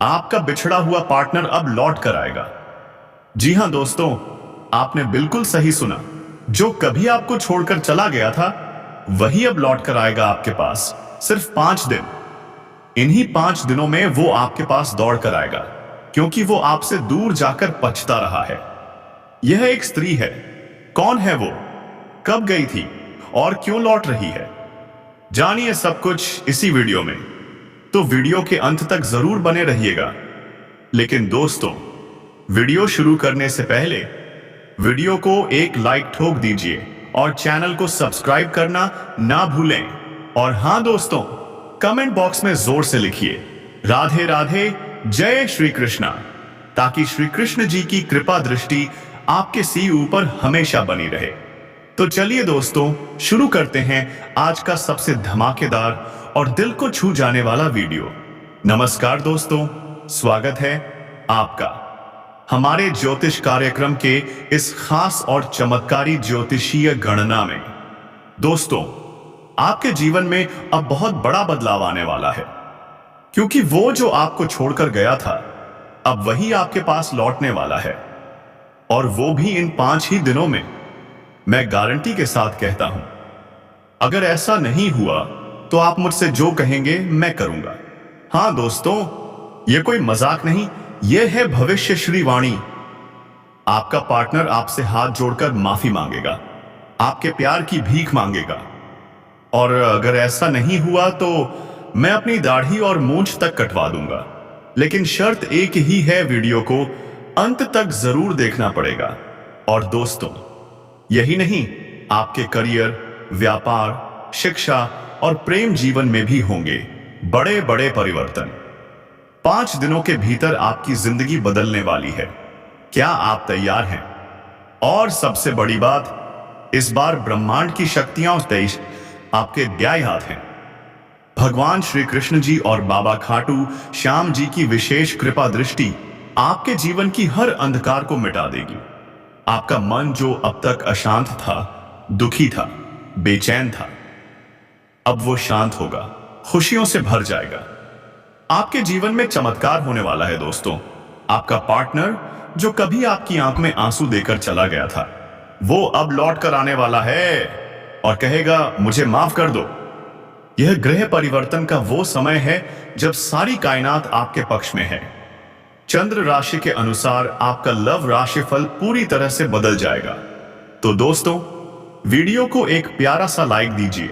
आपका बिछड़ा हुआ पार्टनर अब लौट कर आएगा। जी हां दोस्तों, आपने बिल्कुल सही सुना। जो कभी आपको छोड़कर चला गया था वही अब लौट कर आएगा आपके पास। सिर्फ 5 दिन। इन्हीं 5 दिनों में वो आपके पास दौड़ कर आएगा, क्योंकि वो आपसे दूर जाकर पछता रहा है। यह एक स्त्री है। कौन है वो, कब गई थी और क्यों लौट रही है? जानिए सब कुछ इसी वीडियो में। तो वीडियो के अंत तक जरूर बने रहिएगा। लेकिन दोस्तों, वीडियो शुरू करने से पहले वीडियो को एक लाइक ठोक दीजिए और चैनल को सब्सक्राइब करना ना भूलें। और हां दोस्तों, कमेंट बॉक्स में जोर से लिखिए राधे राधे, जय श्री कृष्णा, ताकि श्री कृष्ण जी की कृपा दृष्टि आपके सिर ऊपर हमेशा बनी रहे। तो चलिए दोस्तों, शुरू करते हैं आज का सबसे धमाकेदार और दिल को छू जाने वाला वीडियो। नमस्कार दोस्तों, स्वागत है आपका हमारे ज्योतिष कार्यक्रम के इस खास और चमत्कारी ज्योतिषीय गणना में। दोस्तों, आपके जीवन में अब बहुत बड़ा बदलाव आने वाला है, क्योंकि वो जो आपको छोड़कर गया था अब वही आपके पास लौटने वाला है, और वो भी इन 5 ही दिनों में। मैं गारंटी के साथ कहता हूं, अगर ऐसा नहीं हुआ तो आप मुझसे जो कहेंगे मैं करूंगा। हां दोस्तों, यह कोई मजाक नहीं, यह है भविष्य श्री वाणी। आपका पार्टनर आपसे हाथ जोड़कर माफी मांगेगा, आपके प्यार की भीख मांगेगा। और अगर ऐसा नहीं हुआ तो मैं अपनी दाढ़ी और मूंछ तक कटवा दूंगा। लेकिन शर्त एक ही है, वीडियो को अंत तक जरूर देखना पड़ेगा। और दोस्तों, यही नहीं, आपके करियर, व्यापार, शिक्षा और प्रेम जीवन में भी होंगे बड़े बड़े परिवर्तन। 5 दिनों के भीतर आपकी जिंदगी बदलने वाली है। क्या आप तैयार हैं? और सबसे बड़ी बात, इस बार ब्रह्मांड की शक्तियां और तेज आपके न्याय हाथ हैं। भगवान श्री कृष्ण जी और बाबा खाटू श्याम जी की विशेष कृपा दृष्टि आपके जीवन की हर अंधकार को मिटा देगी। आपका मन जो अब तक अशांत था, दुखी था, बेचैन था, अब वो शांत होगा, खुशियों से भर जाएगा। आपके जीवन में चमत्कार होने वाला है दोस्तों। आपका पार्टनर जो कभी आपकी आंख में आंसू देकर चला गया था, वो अब लौट कर आने वाला है और कहेगा, मुझे माफ कर दो। यह ग्रह परिवर्तन का वो समय है जब सारी कायनात आपके पक्ष में है। चंद्र राशि के अनुसार आपका लव राशिफल पूरी तरह से बदल जाएगा। तो दोस्तों, वीडियो को एक प्यारा सा लाइक दीजिए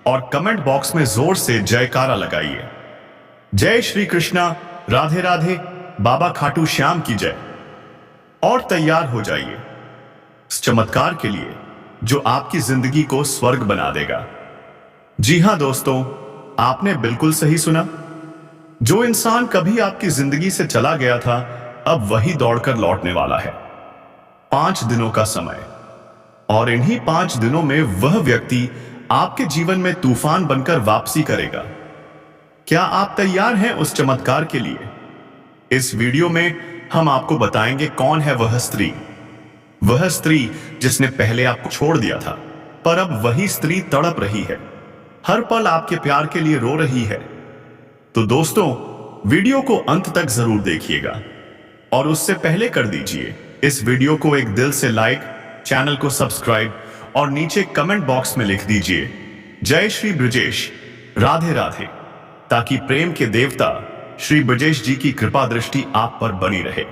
और कमेंट बॉक्स में जोर से जयकारा लगाइए। जय श्री कृष्णा, राधे राधे, बाबा खाटू श्याम की जय। और तैयार हो जाइए इस चमत्कार के लिए जो आपकी जिंदगी को स्वर्ग बना देगा। जी हां दोस्तों, आपने बिल्कुल सही सुना। जो इंसान कभी आपकी जिंदगी से चला गया था अब वही दौड़कर लौटने वाला है। 5 दिनों का समय, और इन्हीं 5 दिनों में वह व्यक्ति आपके जीवन में तूफान बनकर वापसी करेगा। क्या आप तैयार हैं उस चमत्कार के लिए? इस वीडियो में हम आपको बताएंगे कौन है वह स्त्री। वह स्त्री जिसने पहले आपको छोड़ दिया था, पर अब वही स्त्री तड़प रही है, हर पल आपके प्यार के लिए रो रही है। तो दोस्तों, वीडियो को अंत तक जरूर देखिएगा। और उससे पहले कर दीजिए इस वीडियो को एक दिल से लाइक, चैनल को सब्सक्राइब और नीचे कमेंट बॉक्स में लिख दीजिए जय श्री ब्रजेश, राधे राधे, ताकि प्रेम के देवता श्री ब्रजेश जी की कृपा दृष्टि आप पर बनी रहे।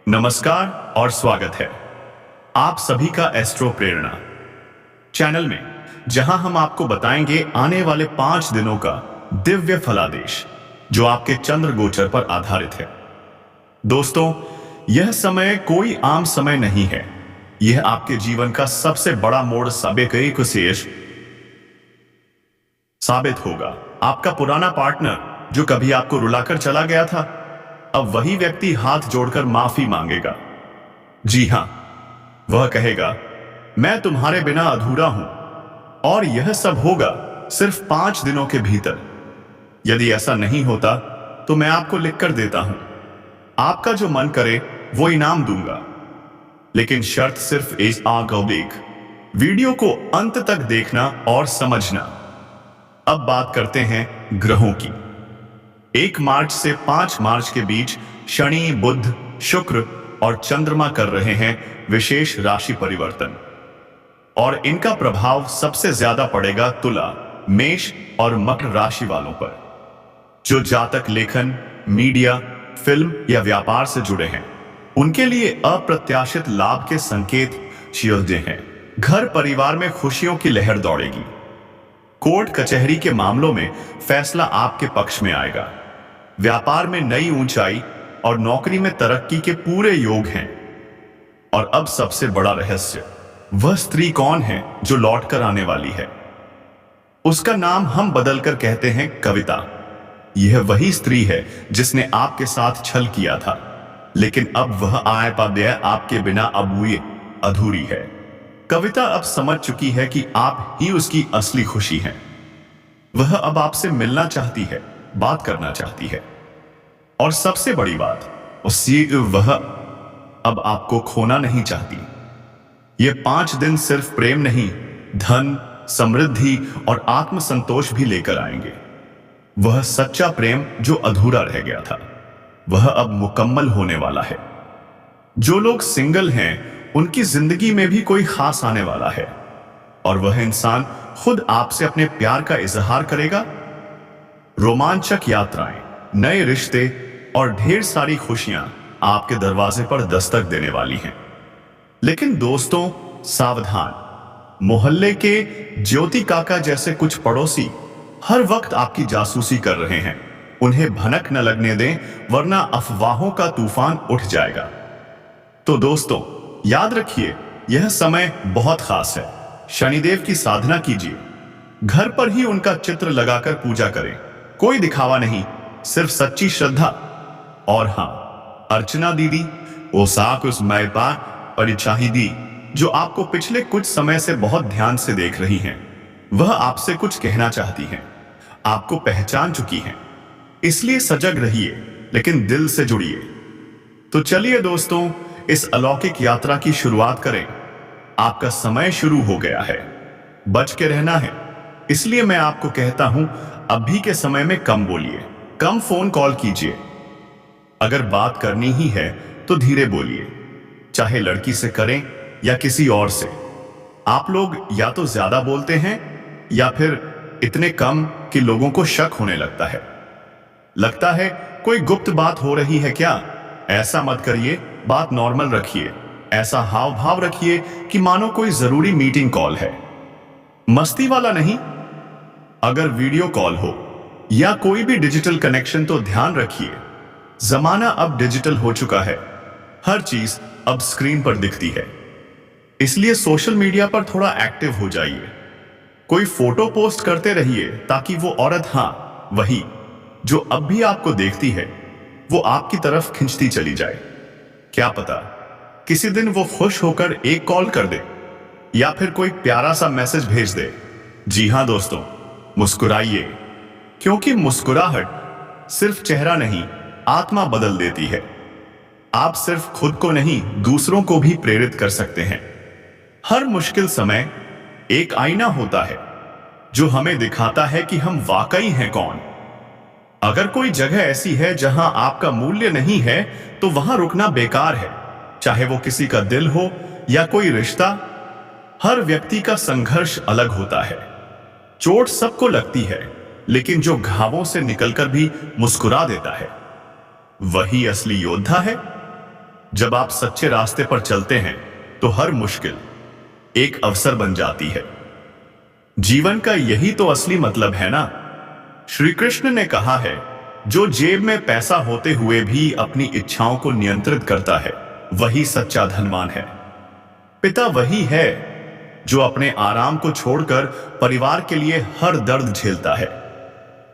नमस्कार और स्वागत है आप सभी का एस्ट्रो प्रेरणा चैनल में, जहां हम आपको बताएंगे आने वाले 5 दिनों का दिव्य फलादेश जो आपके चंद्र गोचर पर आधारित है। दोस्तों, यह समय कोई आम समय नहीं है। यह आपके जीवन का सबसे बड़ा मोड़ साबित होगा। आपका पुराना पार्टनर जो कभी आपको रुलाकर चला गया था, अब वही व्यक्ति हाथ जोड़कर माफी मांगेगा। जी हां, वह कहेगा, मैं तुम्हारे बिना अधूरा हूं। और यह सब होगा सिर्फ 5 दिनों के भीतर। यदि ऐसा नहीं होता तो मैं आपको लिखकर देता हूं, आपका जो मन करे वो इनाम दूंगा। लेकिन शर्त सिर्फ एक वीडियो को अंत तक देखना और समझना। अब बात करते हैं ग्रहों की। 1 मार्च से 5 मार्च के बीच शनि, बुध, शुक्र और चंद्रमा कर रहे हैं विशेष राशि परिवर्तन, और इनका प्रभाव सबसे ज्यादा पड़ेगा तुला, मेष और मकर राशि वालों पर। जो जातक लेखन, मीडिया, फिल्म या व्यापार से जुड़े हैं, उनके लिए अप्रत्याशित लाभ के संकेत छिपे हैं। घर परिवार में खुशियों की लहर दौड़ेगी। कोर्ट कचहरी के मामलों में फैसला आपके पक्ष में आएगा। व्यापार में नई ऊंचाई और नौकरी में तरक्की के पूरे योग हैं। और अब सबसे बड़ा रहस्य, वह स्त्री कौन है जो लौट कर आने वाली है? उसका नाम हम बदलकर कहते हैं कविता। यह वही स्त्री है जिसने आपके साथ छल किया था, लेकिन अब वह आपके बिना अब हुए अधूरी है। कविता अब समझ चुकी है कि आप ही उसकी असली खुशी हैं। वह अब आपसे मिलना चाहती है, बात करना चाहती है, और सबसे बड़ी बात, वह अब आपको खोना नहीं चाहती। ये 5 दिन सिर्फ प्रेम नहीं, धन, समृद्धि और आत्मसंतोष भी लेकर आएंगे। वह सच्चा प्रेम जो अधूरा रह गया था, वह अब मुकम्मल होने वाला है। जो लोग सिंगल हैं, उनकी जिंदगी में भी कोई खास आने वाला है, और वह इंसान खुद आपसे अपने प्यार का इजहार करेगा। रोमांचक यात्राएं, नए रिश्ते और ढेर सारी खुशियां आपके दरवाजे पर दस्तक देने वाली हैं। लेकिन दोस्तों, सावधान, मोहल्ले के ज्योति काका जैसे कुछ पड़ोसी हर वक्त आपकी जासूसी कर रहे हैं। उन्हें भनक न लगने दें, वरना अफवाहों का तूफान उठ जाएगा। तो दोस्तों, याद रखिए, यह समय बहुत खास है। शनिदेव की साधना कीजिए। घर पर ही उनका चित्र लगाकर पूजा करें। कोई दिखावा नहीं, सिर्फ सच्ची श्रद्धा। और हां, अर्चना दीदी, वो साक उस मैपा परिचाही दी, जो आपको पिछले कुछ समय से बहुत ध्यान से देख रही हैं, वह आपसे कुछ कहना चाहती हैं। आपको पहचान चुकी हैं, इसलिए सजग रहिए, लेकिन दिल से जुड़िए। तो चलिए दोस्तों, इस अलौकिक यात्रा की शुरुआत करें। आपका समय शुरू हो गया है। बच के रहना है, इसलिए मैं आपको कहता हूं, अभी के समय में कम बोलिए, कम फोन कॉल कीजिए। अगर बात करनी ही है तो धीरे बोलिए, चाहे लड़की से करें या किसी और से। आप लोग या तो ज्यादा बोलते हैं या फिर इतने कम कि लोगों को शक होने लगता है कोई गुप्त बात हो रही है क्या? ऐसा मत करिए, बात नॉर्मल रखिए। ऐसा हाव भाव रखिए कि मानो कोई जरूरी मीटिंग कॉल है। मस्ती वाला नहीं। अगर वीडियो कॉल हो या कोई भी डिजिटल कनेक्शन, तो ध्यान रखिए, जमाना अब डिजिटल हो चुका है। हर चीज अब स्क्रीन पर दिखती है, इसलिए सोशल मीडिया पर थोड़ा एक्टिव हो जाइए। कोई फोटो पोस्ट करते रहिए ताकि वो औरत, हाँ वही, जो अब भी आपको देखती है, वो आपकी तरफ खिंचती चली जाए। क्या पता किसी दिन वो खुश होकर एक कॉल कर दे या फिर कोई प्यारा सा मैसेज भेज दे। जी हां दोस्तों, मुस्कुराइए, क्योंकि मुस्कुराहट सिर्फ चेहरा नहीं, आत्मा बदल देती है। आप सिर्फ खुद को नहीं, दूसरों को भी प्रेरित कर सकते हैं। हर मुश्किल समय एक आईना होता है जो हमें दिखाता है कि हम वाकई हैं कौन। अगर कोई जगह ऐसी है जहां आपका मूल्य नहीं है, तो वहां रुकना बेकार है, चाहे वो किसी का दिल हो या कोई रिश्ता। हर व्यक्ति का संघर्ष अलग होता है। चोट सबको लगती है, लेकिन जो घावों से निकलकर भी मुस्कुरा देता है, वही असली योद्धा है। जब आप सच्चे रास्ते पर चलते हैं, तो हर मुश्किल एक अवसर बन जाती है। जीवन का यही तो असली मतलब है ना। श्री कृष्ण ने कहा है, जो जेब में पैसा होते हुए भी अपनी इच्छाओं को नियंत्रित करता है, वही सच्चा धनवान है। पिता वही है जो अपने आराम को छोड़कर परिवार के लिए हर दर्द झेलता है।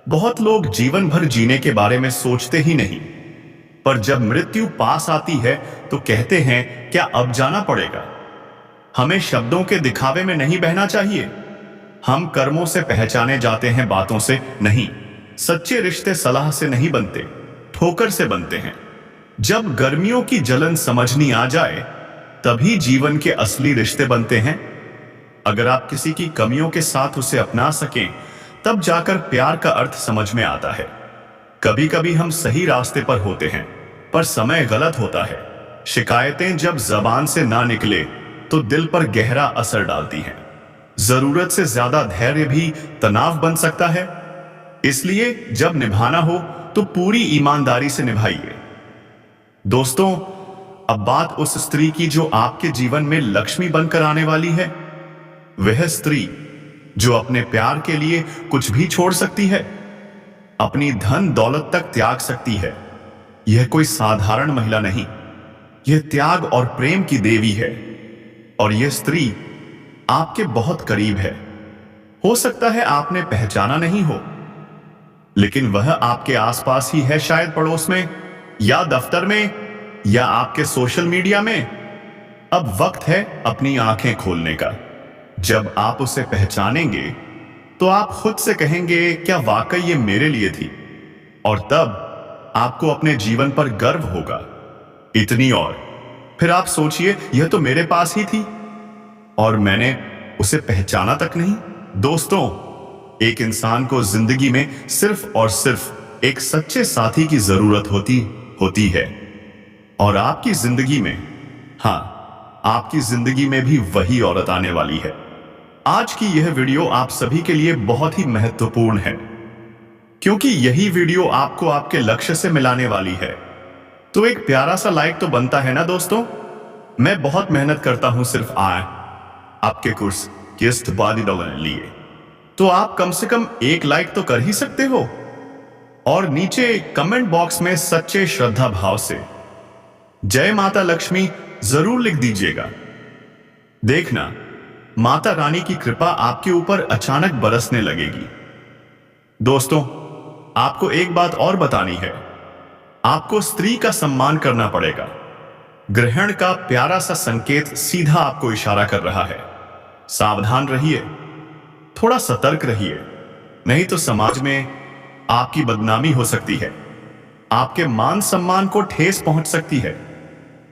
बहुत लोग जीवन भर जीने के बारे में सोचते ही नहीं, पर जब मृत्यु पास आती है तो कहते हैं, क्या अब जाना पड़ेगा? हमें शब्दों के दिखावे में नहीं बहना चाहिए। हम कर्मों से पहचाने जाते हैं, बातों से नहीं। सच्चे रिश्ते सलाह से नहीं बनते, ठोकर से बनते हैं। जब गर्मियों की जलन समझनी आ जाए, तभी जीवन के असली रिश्ते बनते हैं। अगर आप किसी की कमियों के साथ उसे अपना सकें, तब जाकर प्यार का अर्थ समझ में आता है। कभी कभी हम सही रास्ते पर होते हैं पर समय गलत होता है। शिकायतें जब जबान से ना निकले तो दिल पर गहरा असर डालती हैं। जरूरत से ज्यादा धैर्य भी तनाव बन सकता है। इसलिए जब निभाना हो तो पूरी ईमानदारी से निभाइए। दोस्तों, अब बात उस स्त्री की जो आपके जीवन में लक्ष्मी बनकर आने वाली है। वह स्त्री जो अपने प्यार के लिए कुछ भी छोड़ सकती है, अपनी धन दौलत तक त्याग सकती है। यह कोई साधारण महिला नहीं, यह त्याग और प्रेम की देवी है। और यह स्त्री आपके बहुत करीब है। हो सकता है आपने पहचाना नहीं हो, लेकिन वह आपके आसपास ही है, शायद पड़ोस में या दफ्तर में या आपके सोशल मीडिया में। अब वक्त है अपनी आंखें खोलने का। जब आप उसे पहचानेंगे तो आप खुद से कहेंगे, क्या वाकई ये मेरे लिए थी? और तब आपको अपने जीवन पर गर्व होगा। इतनी और फिर आप सोचिए, यह तो मेरे पास ही थी और मैंने उसे पहचाना तक नहीं। दोस्तों, एक इंसान को जिंदगी में सिर्फ और सिर्फ एक सच्चे साथी की जरूरत होती है। और आपकी जिंदगी में, हाँ, आपकी जिंदगी में भी वही औरत आने वाली है। आज की यह वीडियो आप सभी के लिए बहुत ही महत्वपूर्ण है, क्योंकि यही वीडियो आपको आपके लक्ष्य से मिलाने वाली है। तो एक प्यारा सा लाइक तो बनता है ना दोस्तों। मैं बहुत मेहनत करता हूं सिर्फ आपके कोर्स किस्त बादी डॉलर लिए, तो आप कम से कम एक लाइक तो कर ही सकते हो। और नीचे कमेंट बॉक्स में सच्चे श्रद्धा भाव से जय माता लक्ष्मी जरूर लिख दीजिएगा। देखना, माता रानी की कृपा आपके ऊपर अचानक बरसने लगेगी। दोस्तों, आपको एक बात और बतानी है, आपको स्त्री का सम्मान करना पड़ेगा। ग्रहण का प्यारा सा संकेत सीधा आपको इशारा कर रहा है। सावधान रहिए, थोड़ा सतर्क रहिए, नहीं तो समाज में आपकी बदनामी हो सकती है, आपके मान सम्मान को ठेस पहुंच सकती है।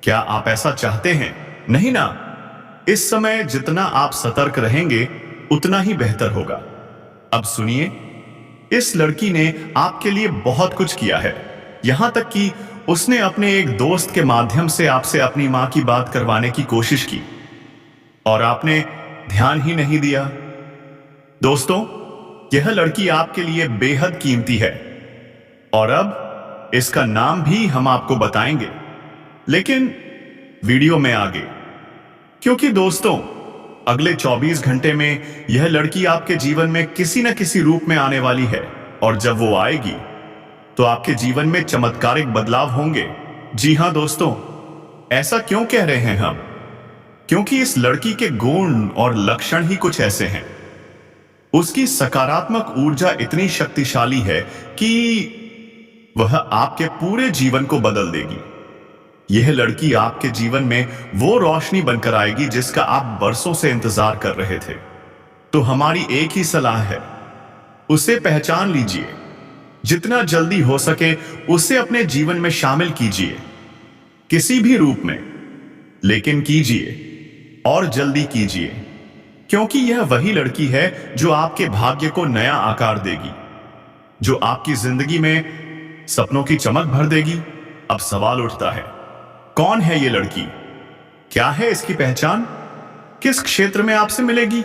क्या आप ऐसा चाहते हैं? नहीं ना। इस समय जितना आप सतर्क रहेंगे उतना ही बेहतर होगा। अब सुनिए, इस लड़की ने आपके लिए बहुत कुछ किया है, यहां तक कि उसने अपने एक दोस्त के माध्यम से आपसे अपनी मां की बात करवाने की कोशिश की और आपने ध्यान ही नहीं दिया। दोस्तों, यह लड़की आपके लिए बेहद कीमती है और अब इसका नाम भी हम आपको बताएंगे, लेकिन वीडियो में आगे, क्योंकि दोस्तों, अगले 24 घंटे में यह लड़की आपके जीवन में किसी न किसी रूप में आने वाली है। और जब वो आएगी तो आपके जीवन में चमत्कारिक बदलाव होंगे। जी हां दोस्तों, ऐसा क्यों कह रहे हैं हम? क्योंकि इस लड़की के गुण और लक्षण ही कुछ ऐसे हैं। उसकी सकारात्मक ऊर्जा इतनी शक्तिशाली है कि वह आपके पूरे जीवन को बदल देगी। यह लड़की आपके जीवन में वो रोशनी बनकर आएगी जिसका आप बरसों से इंतजार कर रहे थे। तो हमारी एक ही सलाह है, उसे पहचान लीजिए। जितना जल्दी हो सके उसे अपने जीवन में शामिल कीजिए, किसी भी रूप में, लेकिन कीजिए और जल्दी कीजिए, क्योंकि यह वही लड़की है जो आपके भाग्य को नया आकार देगी, जो आपकी जिंदगी में सपनों की चमक भर देगी। अब सवाल उठता है, कौन है ये लड़की? क्या है इसकी पहचान? किस क्षेत्र में आपसे मिलेगी?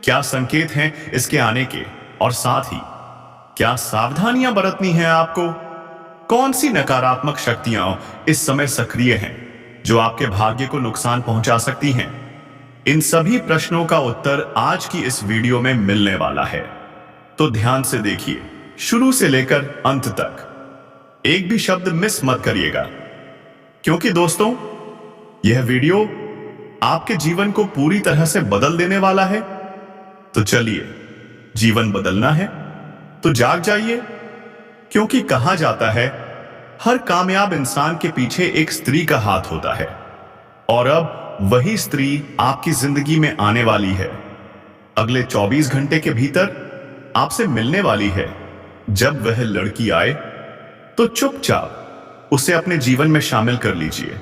क्या संकेत हैं इसके आने के? और साथ ही क्या सावधानियां बरतनी है आपको? कौन सी नकारात्मक शक्तियां इस समय सक्रिय हैं जो आपके भाग्य को नुकसान पहुंचा सकती हैं? इन सभी प्रश्नों का उत्तर आज की इस वीडियो में मिलने वाला है। तो ध्यान से देखिए, शुरू से लेकर अंत तक। एक भी शब्द मिस मत करिएगा, क्योंकि दोस्तों, यह वीडियो आपके जीवन को पूरी तरह से बदल देने वाला है। तो चलिए, जीवन बदलना है तो जाग जाइए, क्योंकि कहा जाता है हर कामयाब इंसान के पीछे एक स्त्री का हाथ होता है। और अब वही स्त्री आपकी जिंदगी में आने वाली है, अगले 24 घंटे के भीतर आपसे मिलने वाली है। जब वह लड़की आए तो चुपचाप उसे अपने जीवन में शामिल कर लीजिए,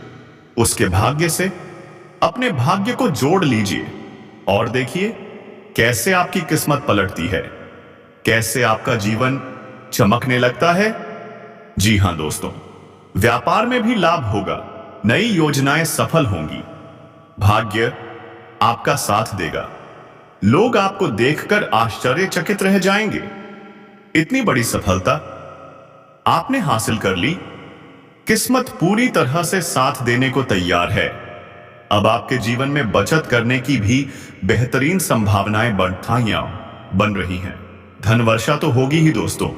उसके भाग्य से अपने भाग्य को जोड़ लीजिए और देखिए कैसे आपकी किस्मत पलटती है, कैसे आपका जीवन चमकने लगता है। जी हां दोस्तों, व्यापार में भी लाभ होगा, नई योजनाएं सफल होंगी, भाग्य आपका साथ देगा, लोग आपको देखकर आश्चर्यचकित रह जाएंगे। इतनी बड़ी सफलता आपने हासिल कर ली, किस्मत पूरी तरह से साथ देने को तैयार है। अब आपके जीवन में बचत करने की भी बेहतरीन संभावनाएं बन रही हैं। धन वर्षा तो होगी ही दोस्तों,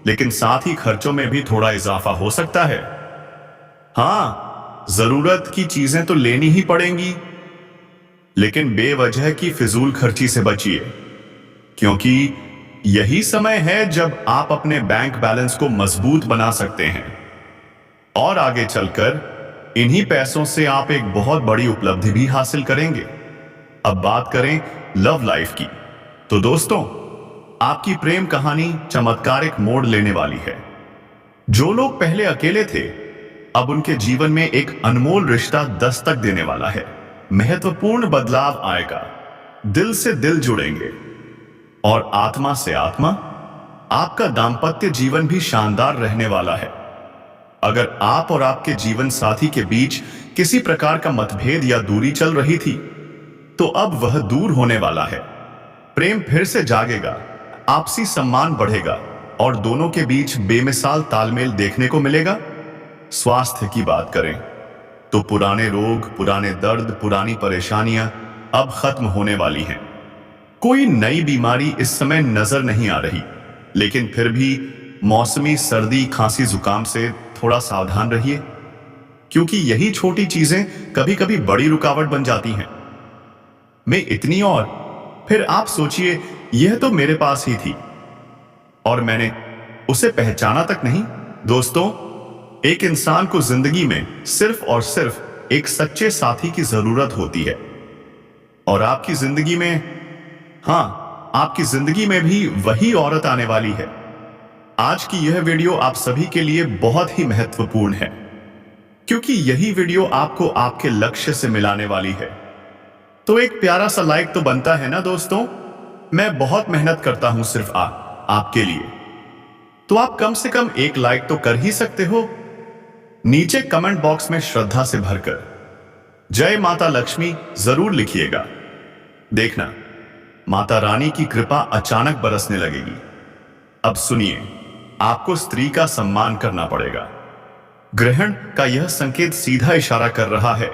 लेकिन साथ ही खर्चों में भी थोड़ा इजाफा हो सकता है। हाँ, जरूरत की चीजें तो लेनी ही पड़ेंगी, लेकिन बेवजह की फिजूल खर्ची से बचिए, क्योंकि यही समय है जब आप अपने बैंक बैलेंस को मजबूत बना सकते हैं और आगे चलकर इन्हीं पैसों से आप एक बहुत बड़ी उपलब्धि भी हासिल करेंगे। अब बात करें लव लाइफ की, तो दोस्तों आपकी प्रेम कहानी चमत्कारिक मोड़ लेने वाली है। जो लोग पहले अकेले थे, अब उनके जीवन में एक अनमोल रिश्ता दस्तक देने वाला है। महत्वपूर्ण बदलाव आएगा, दिल से दिल जुड़ेंगे और आत्मा से आत्मा। आपका दाम्पत्य जीवन भी शानदार रहने वाला है। अगर आप और आपके जीवन साथी के बीच किसी प्रकार का मतभेद या दूरी चल रही थी, तो अब वह दूर होने वाला है। प्रेम फिर से जागेगा, आपसी सम्मान बढ़ेगा और दोनों के बीच बेमिसाल तालमेल देखने को मिलेगा। स्वास्थ्य की बात करें तो पुराने रोग, पुराने दर्द, पुरानी परेशानियां अब खत्म होने वाली हैं। कोई नई बीमारी इस समय नजर नहीं आ रही, लेकिन फिर भी मौसमी सर्दी, खांसी, जुकाम से थोड़ा सावधान रहिए, क्योंकि यही छोटी चीजें कभी कभी बड़ी रुकावट बन जाती हैं। मैं इतनी और फिर आप सोचिए, यह तो मेरे पास ही थी और मैंने उसे पहचाना तक नहीं। दोस्तों, एक इंसान को जिंदगी में सिर्फ और सिर्फ एक सच्चे साथी की जरूरत होती है, और आपकी जिंदगी में, हाँ, आपकी जिंदगी में भी वही औरत आने वाली है। आज की यह वीडियो आप सभी के लिए बहुत ही महत्वपूर्ण है, क्योंकि यही वीडियो आपको आपके लक्ष्य से मिलाने वाली है। तो एक प्यारा सा लाइक तो बनता है ना दोस्तों। मैं बहुत मेहनत करता हूं सिर्फ आपके लिए, तो आप कम से कम एक लाइक तो कर ही सकते हो। नीचे कमेंट बॉक्स में श्रद्धा से भरकर जय माता लक्ष्मी जरूर लिखिएगा। देखना, माता रानी की कृपा अचानक बरसने लगेगी। अब सुनिए, आपको स्त्री का सम्मान करना पड़ेगा। ग्रहण का यह संकेत सीधा इशारा कर रहा है,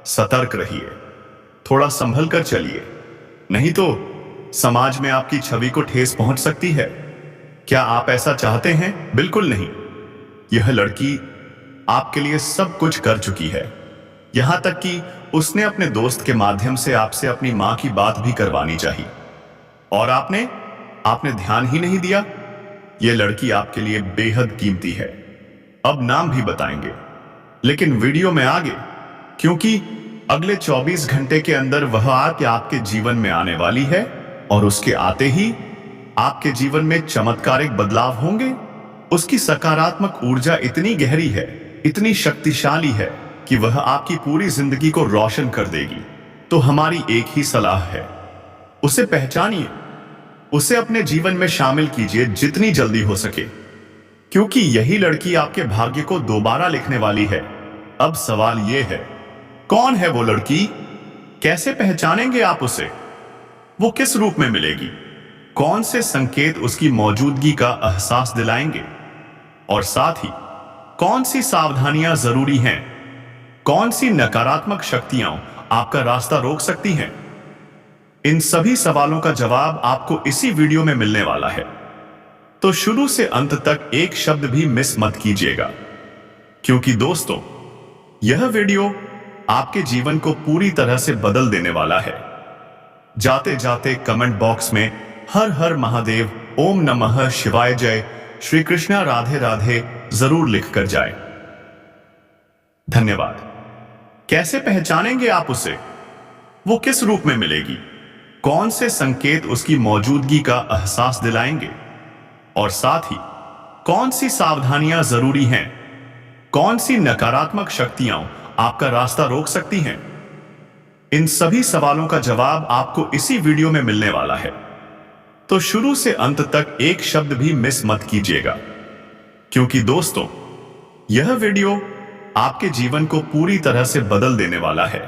सतर्क रहिए, थोड़ा संभल कर चलिए, नहीं तो समाज में आपकी छवि को ठेस पहुंच सकती है। क्या आप ऐसा चाहते हैं? बिल्कुल नहीं। यह लड़की आपके लिए सब कुछ कर चुकी है, यहां तक कि उसने अपने दोस्त के माध्यम से आपसे अपनी मां की बात भी करवानी चाहिए, और आपने ध्यान ही नहीं दिया। यह लड़की आपके लिए बेहद कीमती है। अब नाम भी बताएंगे, लेकिन वीडियो में आगे, क्योंकि अगले 24 घंटे के अंदर वह आपके जीवन में आने वाली है, और उसके आते ही आपके जीवन में चमत्कारिक बदलाव होंगे। उसकी सकारात्मक ऊर्जा इतनी गहरी है, इतनी शक्तिशाली है कि वह आपकी पूरी जिंदगी को रोशन कर देगी। तो हमारी एक ही सलाह है, उसे पहचानिए, उसे अपने जीवन में शामिल कीजिए जितनी जल्दी हो सके, क्योंकि यही लड़की आपके भाग्य को दोबारा लिखने वाली है। अब सवाल यह है, कौन है वो लड़की? कैसे पहचानेंगे आप उसे? वो किस रूप में मिलेगी? कौन से संकेत उसकी मौजूदगी का एहसास दिलाएंगे? और साथ ही कौन सी सावधानियां जरूरी हैं? कौन सी नकारात्मक शक्तियां आपका रास्ता रोक सकती हैं? इन सभी सवालों का जवाब आपको इसी वीडियो में मिलने वाला है। तो शुरू से अंत तक एक शब्द भी मिस मत कीजिएगा, क्योंकि दोस्तों यह वीडियो आपके जीवन को पूरी तरह से बदल देने वाला है। जाते जाते कमेंट बॉक्स में हर हर महादेव, ओम नमः शिवाय, जय श्री कृष्णा, राधे राधे जरूर लिख कर जाए। धन्यवाद। कैसे पहचानेंगे आप उसे? वो किस रूप में मिलेगी? कौन से संकेत उसकी मौजूदगी का एहसास दिलाएंगे? और साथ ही कौन सी सावधानियां जरूरी हैं? कौन सी नकारात्मक शक्तियां आपका रास्ता रोक सकती हैं? इन सभी सवालों का जवाब आपको इसी वीडियो में मिलने वाला है। तो शुरू से अंत तक एक शब्द भी मिस मत कीजिएगा, क्योंकि दोस्तों यह वीडियो आपके जीवन को पूरी तरह से बदल देने वाला है।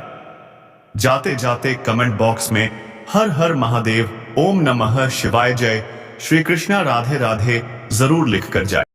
जाते जाते कमेंट बॉक्स में हर हर महादेव, ओम नमः शिवाय, जय श्री कृष्णा, राधे राधे जरूर लिखकर जाए।